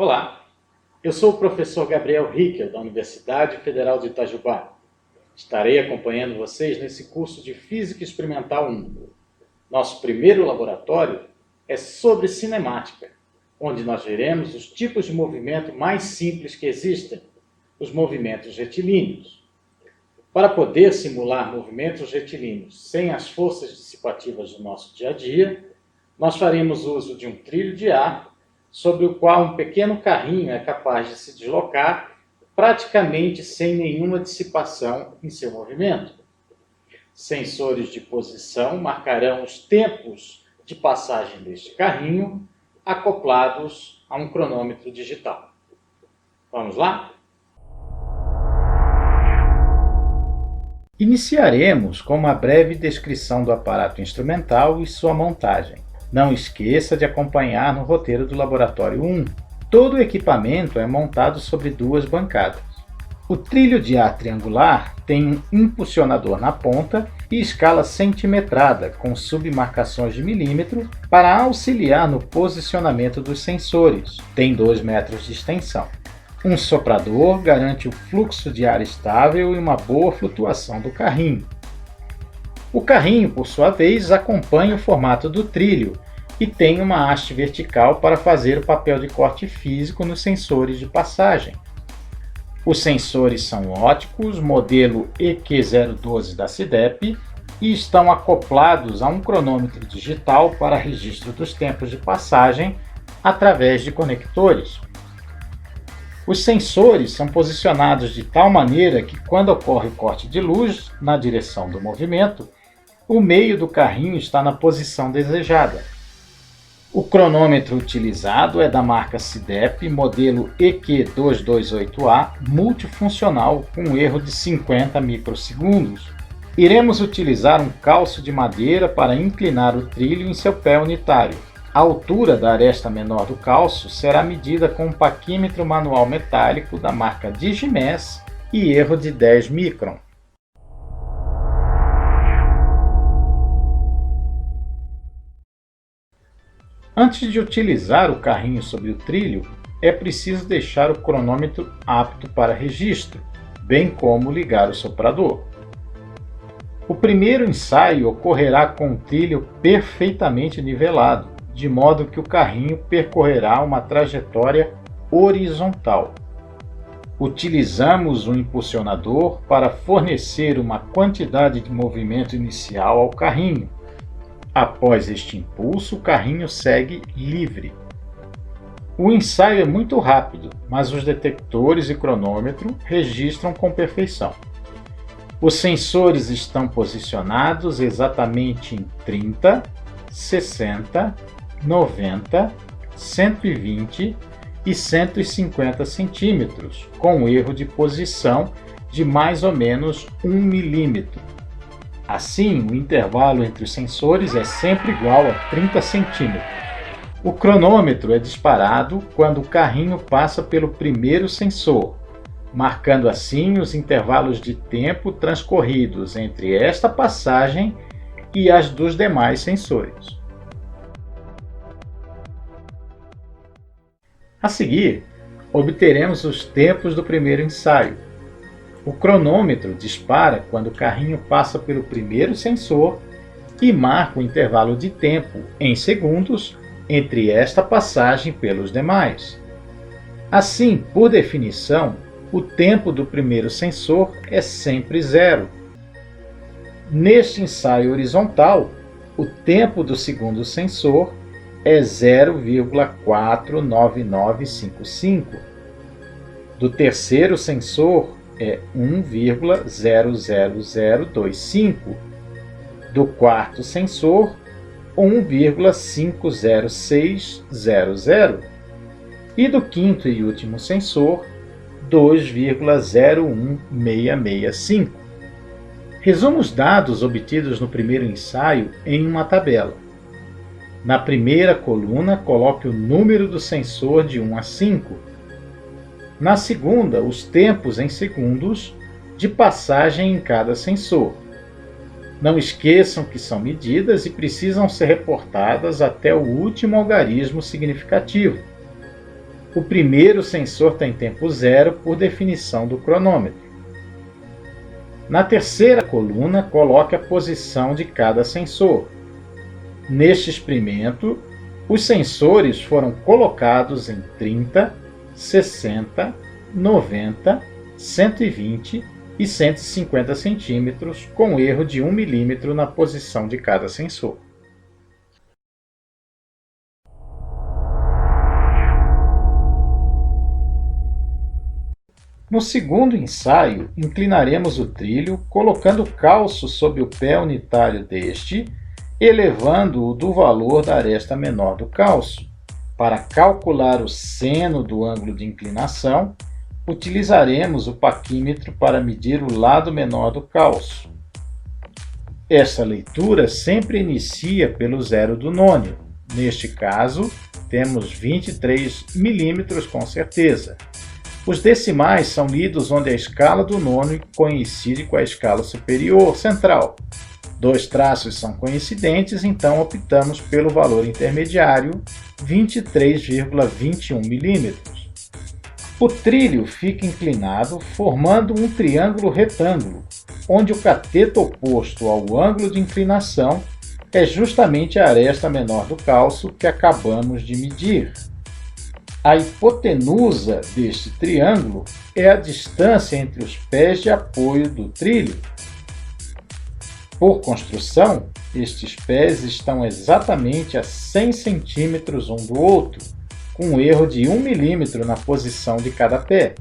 Olá, eu sou o professor Gabriel Rickel, da Universidade Federal de Itajubá. Estarei acompanhando vocês nesse curso de Física Experimental 1. Nosso primeiro laboratório é sobre cinemática, onde nós veremos os tipos de movimento mais simples que existem, os movimentos retilíneos. Para poder simular movimentos retilíneos sem as forças dissipativas do nosso dia a dia, nós faremos uso de um trilho de ar sobre o qual um pequeno carrinho é capaz de se deslocar praticamente sem nenhuma dissipação em seu movimento. Sensores de posição marcarão os tempos de passagem deste carrinho, acoplados a um cronômetro digital. Vamos lá? Iniciaremos com uma breve descrição do aparato instrumental e sua montagem. Não esqueça de acompanhar no roteiro do Laboratório 1. Todo o equipamento é montado sobre duas bancadas. O trilho de ar triangular tem um impulsionador na ponta e escala centimetrada, com submarcações de milímetro, para auxiliar no posicionamento dos sensores. Tem 2 metros de extensão. Um soprador garante o fluxo de ar estável e uma boa flutuação do carrinho. O carrinho, por sua vez, acompanha o formato do trilho e tem uma haste vertical para fazer o papel de corte físico nos sensores de passagem. Os sensores são óticos, modelo EQ012 da CIDEP, e estão acoplados a um cronômetro digital para registro dos tempos de passagem através de conectores. Os sensores são posicionados de tal maneira que, quando ocorre o corte de luz na direção do movimento, o meio do carrinho está na posição desejada. O cronômetro utilizado é da marca CIDEP, modelo EQ228A, multifuncional, com erro de 50 microsegundos. Iremos utilizar um calço de madeira para inclinar o trilho em seu pé unitário. A altura da aresta menor do calço será medida com um paquímetro manual metálico da marca Digimesh e erro de 10 micron. Antes de utilizar o carrinho sobre o trilho, é preciso deixar o cronômetro apto para registro, bem como ligar o soprador. O primeiro ensaio ocorrerá com o trilho perfeitamente nivelado, de modo que o carrinho percorrerá uma trajetória horizontal. Utilizamos um impulsionador para fornecer uma quantidade de movimento inicial ao carrinho. Após este impulso, o carrinho segue livre. O ensaio é muito rápido, mas os detectores e cronômetro registram com perfeição. Os sensores estão posicionados exatamente em 30, 60, 90, 120 e 150 centímetros, com erro de posição de mais ou menos 1 milímetro. Assim, o intervalo entre os sensores é sempre igual a 30 centímetros. O cronômetro é disparado quando o carrinho passa pelo primeiro sensor, marcando assim os intervalos de tempo transcorridos entre esta passagem e as dos demais sensores. A seguir, obteremos os tempos do primeiro ensaio. O cronômetro dispara quando o carrinho passa pelo primeiro sensor e marca o intervalo de tempo, em segundos, entre esta passagem pelos demais. Assim, por definição, o tempo do primeiro sensor é sempre zero. Neste ensaio horizontal, o tempo do segundo sensor é 0,49955. Do terceiro sensor é 1,00025. Do quarto sensor, 1,50600. E do quinto e último sensor, 2,01665. Resuma os dados obtidos no primeiro ensaio em uma tabela. Na primeira coluna, coloque o número do sensor de 1 a 5. Na segunda, os tempos em segundos de passagem em cada sensor. Não esqueçam que são medidas e precisam ser reportadas até o último algarismo significativo. O primeiro sensor tem tempo zero por definição do cronômetro. Na terceira coluna, coloque a posição de cada sensor. Neste experimento, os sensores foram colocados em 30, 60, 90, 120 e 150 centímetros, com erro de 1 milímetro na posição de cada sensor. No segundo ensaio, inclinaremos o trilho colocando o calço sob o pé unitário deste, elevando-o do valor da aresta menor do calço. Para calcular o seno do ângulo de inclinação, utilizaremos o paquímetro para medir o lado menor do calço. Esta leitura sempre inicia pelo zero do nônio. Neste caso, temos 23 milímetros com certeza. Os decimais são lidos onde a escala do nônio coincide com a escala superior central. Dois traços são coincidentes, então optamos pelo valor intermediário, 23,21 milímetros. O trilho fica inclinado, formando um triângulo retângulo, onde o cateto oposto ao ângulo de inclinação é justamente a aresta menor do calço que acabamos de medir. A hipotenusa deste triângulo é a distância entre os pés de apoio do trilho. Por construção, estes pés estão exatamente a 100 centímetros um do outro, com um erro de 1 milímetro na posição de cada pé.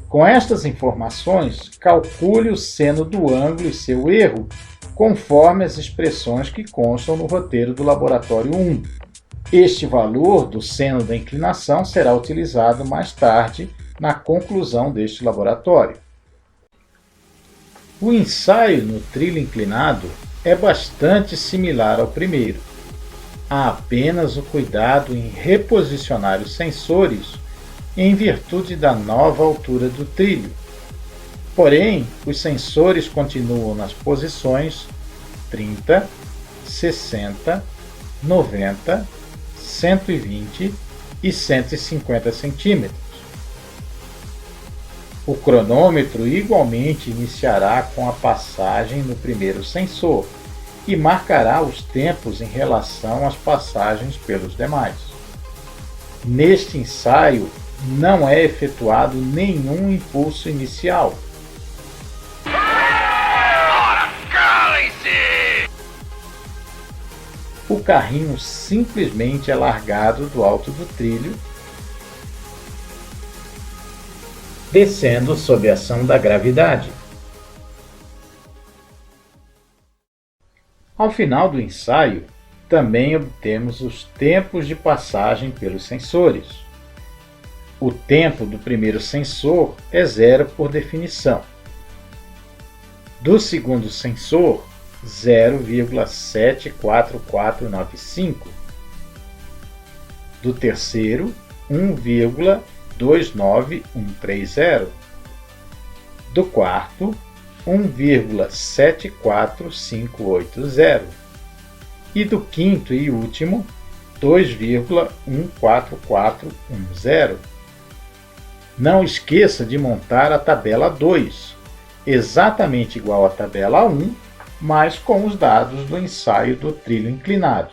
Com estas informações, calcule o seno do ângulo e seu erro, conforme as expressões que constam no roteiro do Laboratório 1. Este valor do seno da inclinação será utilizado mais tarde na conclusão deste laboratório. O ensaio no trilho inclinado é bastante similar ao primeiro. Há apenas o cuidado em reposicionar os sensores em virtude da nova altura do trilho. Porém, os sensores continuam nas posições 30, 60, 90, 120 e 150 centímetros. O cronômetro igualmente iniciará com a passagem no primeiro sensor e marcará os tempos em relação às passagens pelos demais. Neste ensaio, não é efetuado nenhum impulso inicial. O carrinho simplesmente é largado do alto do trilho, descendo sob a ação da gravidade. Ao final do ensaio, também obtemos os tempos de passagem pelos sensores. O tempo do primeiro sensor é zero por definição. Do segundo sensor, 0,74495. Do terceiro, 1,29130. Do quarto, 1,74580. E do quinto e último, 2,14410. Não esqueça de montar a tabela 2, exatamente igual à tabela 1, mas com os dados do ensaio do trilho inclinado.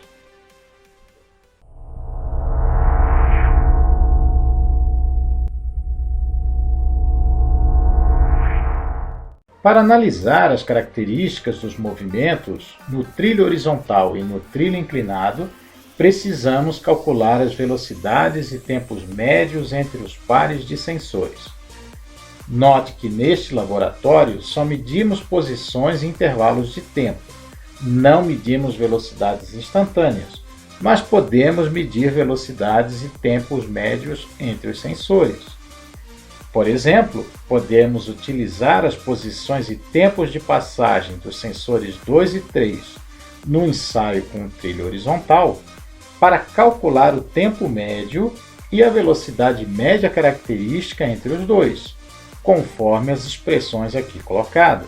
Para analisar as características dos movimentos no trilho horizontal e no trilho inclinado, precisamos calcular as velocidades e tempos médios entre os pares de sensores. Note que neste laboratório só medimos posições e intervalos de tempo. Não medimos velocidades instantâneas, mas podemos medir velocidades e tempos médios entre os sensores. Por exemplo, podemos utilizar as posições e tempos de passagem dos sensores 2 e 3 no ensaio com o trilho horizontal para calcular o tempo médio e a velocidade média característica entre os dois, conforme as expressões aqui colocadas.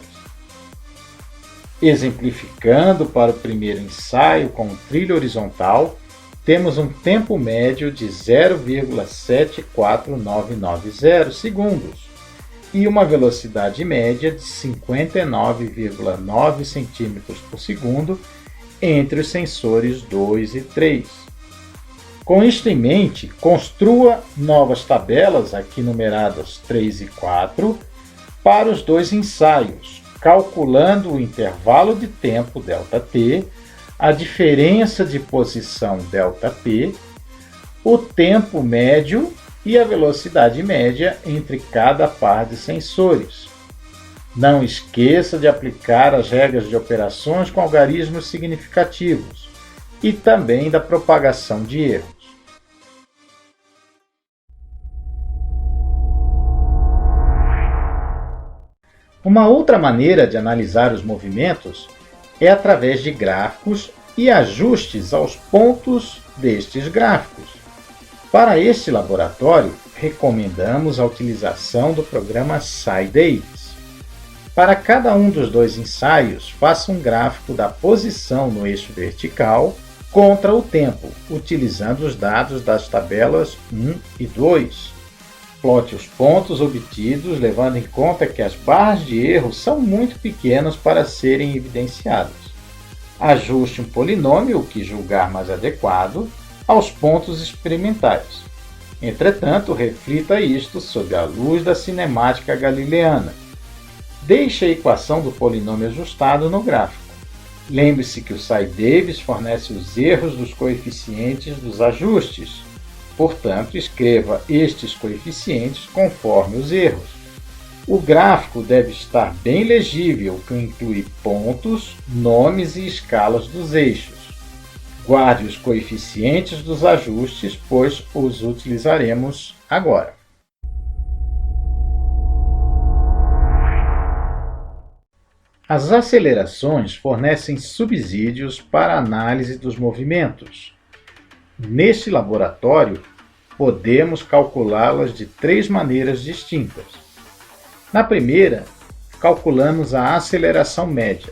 Exemplificando para o primeiro ensaio com o trilho horizontal, temos um tempo médio de 0,74990 segundos e uma velocidade média de 59,9 centímetros por segundo entre os sensores 2 e 3. Com isto em mente, construa novas tabelas, aqui numeradas 3 e 4, para os dois ensaios, calculando o intervalo de tempo ΔT, a diferença de posição ΔP, o tempo médio e a velocidade média entre cada par de sensores. Não esqueça de aplicar as regras de operações com algarismos significativos e também da propagação de erros. Uma outra maneira de analisar os movimentos é através de gráficos e ajustes aos pontos destes gráficos. Para este laboratório, recomendamos a utilização do programa SciDavis. Para cada um dos dois ensaios, faça um gráfico da posição no eixo vertical contra o tempo, utilizando os dados das tabelas 1 e 2. Plote os pontos obtidos, levando em conta que as barras de erro são muito pequenas para serem evidenciadas. Ajuste um polinômio, o que julgar mais adequado, aos pontos experimentais. Entretanto, reflita isto sob a luz da cinemática galileana. Deixe a equação do polinômio ajustado no gráfico. Lembre-se que o SciDavis fornece os erros dos coeficientes dos ajustes. Portanto, escreva estes coeficientes conforme os erros. O gráfico deve estar bem legível, o que inclui pontos, nomes e escalas dos eixos. Guarde os coeficientes dos ajustes, pois os utilizaremos agora. As acelerações fornecem subsídios para a análise dos movimentos. Neste laboratório, podemos calculá-las de três maneiras distintas. Na primeira, calculamos a aceleração média.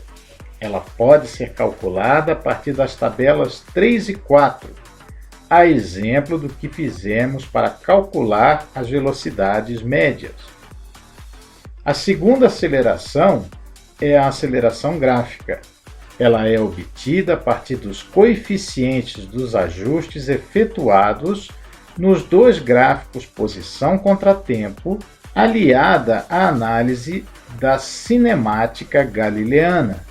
Ela pode ser calculada a partir das tabelas 3 e 4, a exemplo do que fizemos para calcular as velocidades médias. A segunda aceleração é a aceleração gráfica. Ela é obtida a partir dos coeficientes dos ajustes efetuados nos dois gráficos posição contra tempo, aliada à análise da cinemática galileana.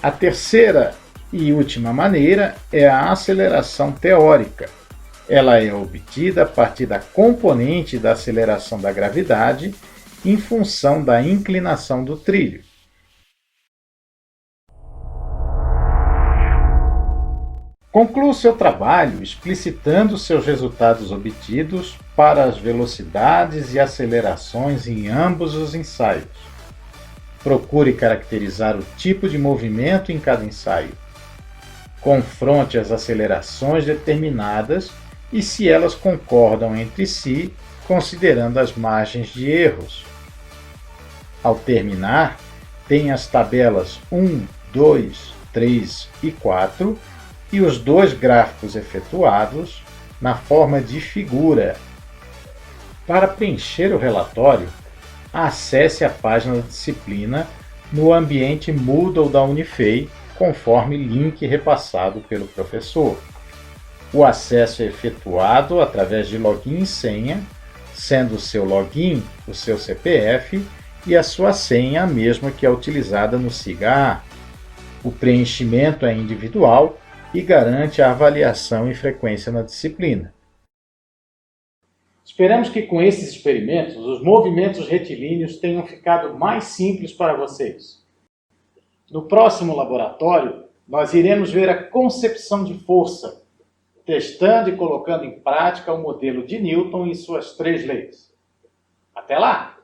A terceira e última maneira é a aceleração teórica. Ela é obtida a partir da componente da aceleração da gravidade em função da inclinação do trilho. Conclua o seu trabalho explicitando seus resultados obtidos para as velocidades e acelerações em ambos os ensaios. Procure caracterizar o tipo de movimento em cada ensaio. Confronte as acelerações determinadas e se elas concordam entre si, considerando as margens de erros. Ao terminar, tenha as tabelas 1, 2, 3 e 4 e os dois gráficos efetuados na forma de figura. Para preencher o relatório, acesse a página da disciplina no ambiente Moodle da Unifei, conforme link repassado pelo professor. O acesso é efetuado através de login e senha, sendo o seu login o seu CPF e a sua senha a mesma que é utilizada no SIGA-A. O preenchimento é individual e garante a avaliação e frequência na disciplina. Esperamos que com esses experimentos os movimentos retilíneos tenham ficado mais simples para vocês. No próximo laboratório, nós iremos ver a concepção de força, testando e colocando em prática o modelo de Newton e suas três leis. Até lá!